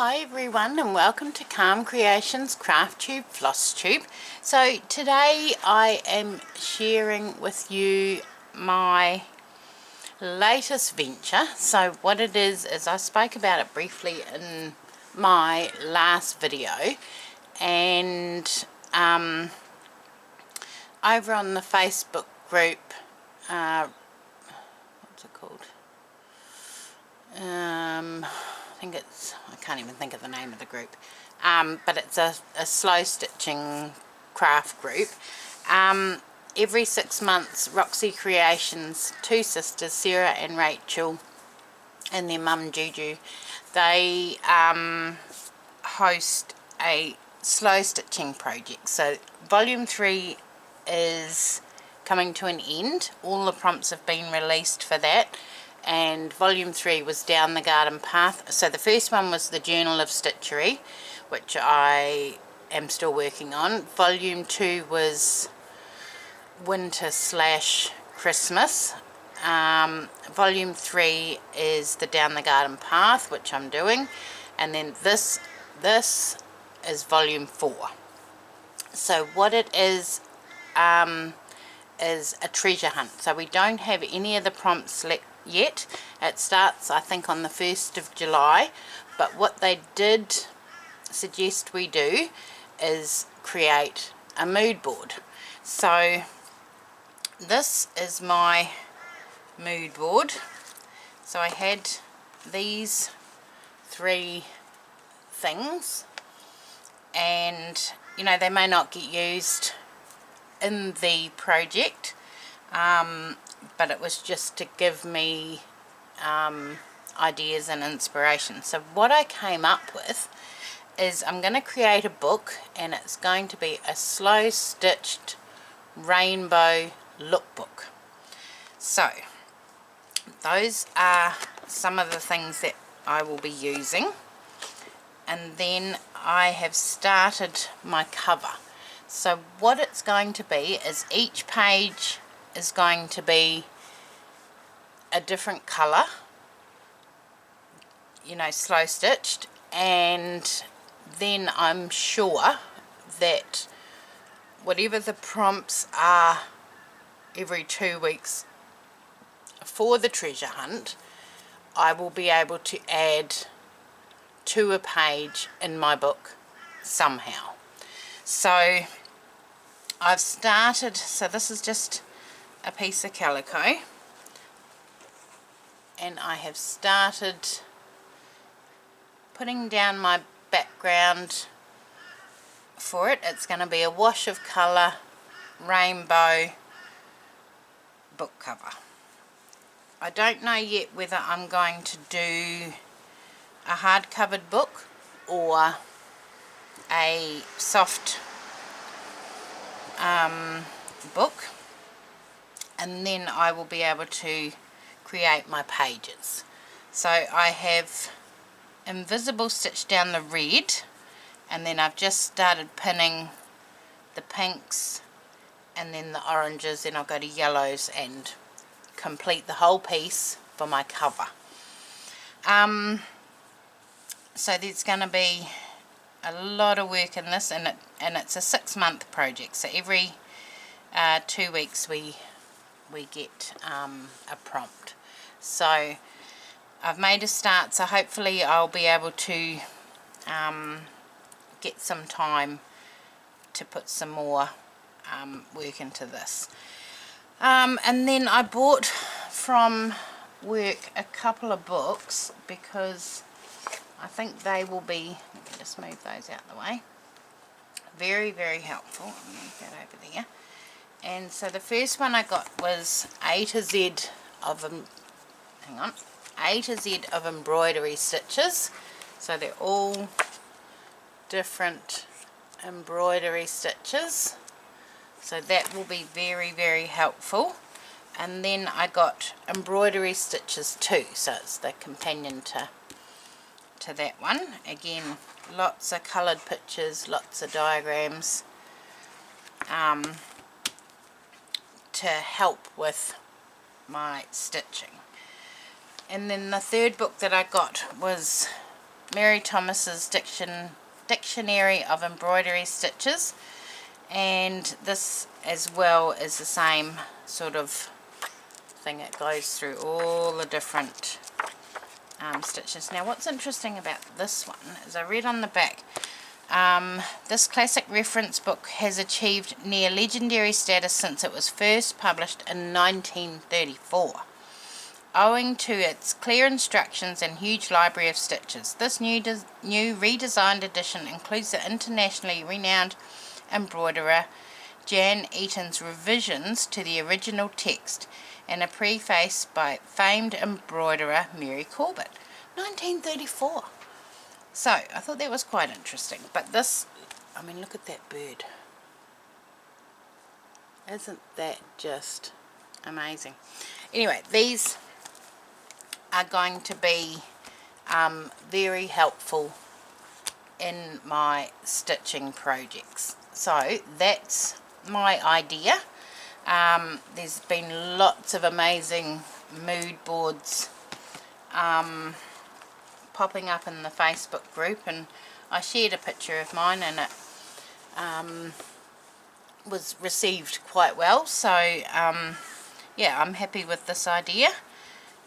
Hi everyone and welcome to Calm Creations Crafty Flosstube. So today I am sharing with you my latest venture. So what it is I spoke about it briefly in my last video, and over on the Facebook group, what's it called? I can't even think of the name of the group, but it's a slow stitching craft group. Every 6 months, Roxy Creations, two sisters, Sarah and Rachel, and their mum Juju, they host a slow stitching project. So volume 3 is coming to an end. All the prompts have been released for that, and volume 3 was down the garden path. So the first one was the Journal of Stitchery, which I am still working on. Volume 2 was winter / Christmas. Volume 3 is the down the garden path, which I'm doing, and then this is volume 4. So what it is a treasure hunt. So we don't have any of the prompts yet. It starts, I think, on the 1st of July, but what they did suggest we do is create a mood board. So this is my mood board. So I had these 3 things, and you know, they may not get used in the project, but it was just to give me ideas and inspiration. So what I came up with is I'm going to create a book, and it's going to be a slow stitched rainbow lookbook. So those are some of the things that I will be using, and then I have started my cover. So what it's going to be is each page is going to be a different colour, you know, slow stitched, and then I'm sure that whatever the prompts are every 2 weeks for the treasure hunt, I will be able to add to a page in my book somehow. So I've started, so this is just a piece of calico, and I have started putting down my background for it. It's going to be a wash of colour, rainbow book cover. I don't know yet whether I'm going to do a hard-covered book or a soft book, and then I will be able to create my pages. So I have invisible stitched down the red, and then I've just started pinning the pinks and then the oranges, then I'll go to yellows and complete the whole piece for my cover. So there's going to be a lot of work in this, and it's a 6-month project. So every 2 weeks we get a prompt. So I've made a start, so hopefully I'll be able to get some time to put some more work into this. And then I bought from work a couple of books, because I think they will be, let me just move those out of the way, very, very helpful. I'll move that over there. And so the first one I got was A to Z of embroidery stitches. So they're all different embroidery stitches. So that will be very, very helpful. And then I got embroidery stitches too, so it's the companion to that one. Again, lots of coloured pictures, lots of diagrams to help with my stitching. And then the third book that I got was Mary Thomas's Dictionary of Embroidery Stitches, and this as well is the same sort of thing. It goes through all the different stitches. Now what's interesting about this one is I read on the back, this classic reference book has achieved near legendary status since it was first published in 1934. Owing to its clear instructions and huge library of stitches, this new redesigned edition includes the internationally renowned embroiderer Jan Eaton's revisions to the original text and a preface by famed embroiderer Mary Corbett. 1934. So I thought that was quite interesting. But this, I mean, look at that bird. Isn't that just amazing? Anyway, these are going to be very helpful in my stitching projects. So that's my idea. There's been lots of amazing mood boards popping up in the Facebook group, and I shared a picture of mine, and it was received quite well. So yeah, I'm happy with this idea.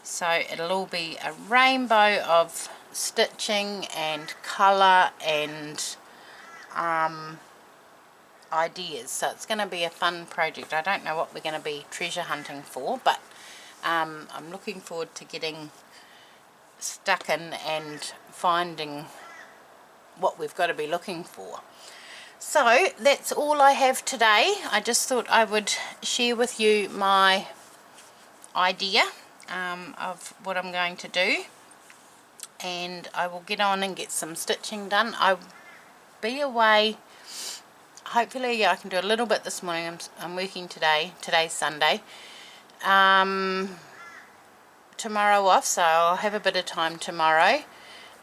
So it'll all be a rainbow of stitching and colour and ideas. So it's going to be a fun project. I don't know what we're going to be treasure hunting for, but I'm looking forward to getting stuck in and finding what we've got to be looking for. So that's all I have today. I just thought I would share with you my idea of what I'm going to do, and I will get on and get some stitching done. I'll be away. Hopefully, yeah, I can do a little bit this morning. I'm working today. Today's Sunday. Tomorrow off, so I'll have a bit of time tomorrow.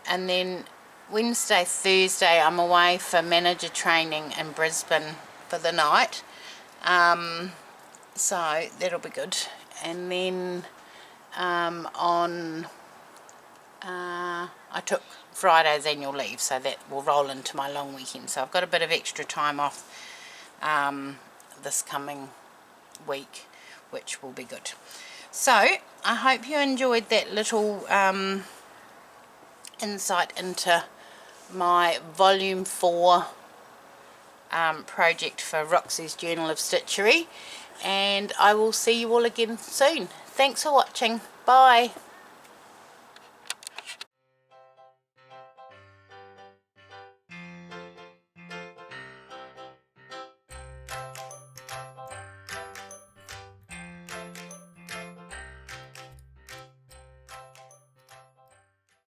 And then Wednesday, Thursday, I'm away for manager training in Brisbane for the night. So that'll be good. And then I took Friday's annual leave, so that will roll into my long weekend. So I've got a bit of extra time off this coming week, which will be good. So I hope you enjoyed that little insight into my volume 4 project for Roxy's Journal of Stitchery, and I will see you all again soon. Thanks for watching. Bye.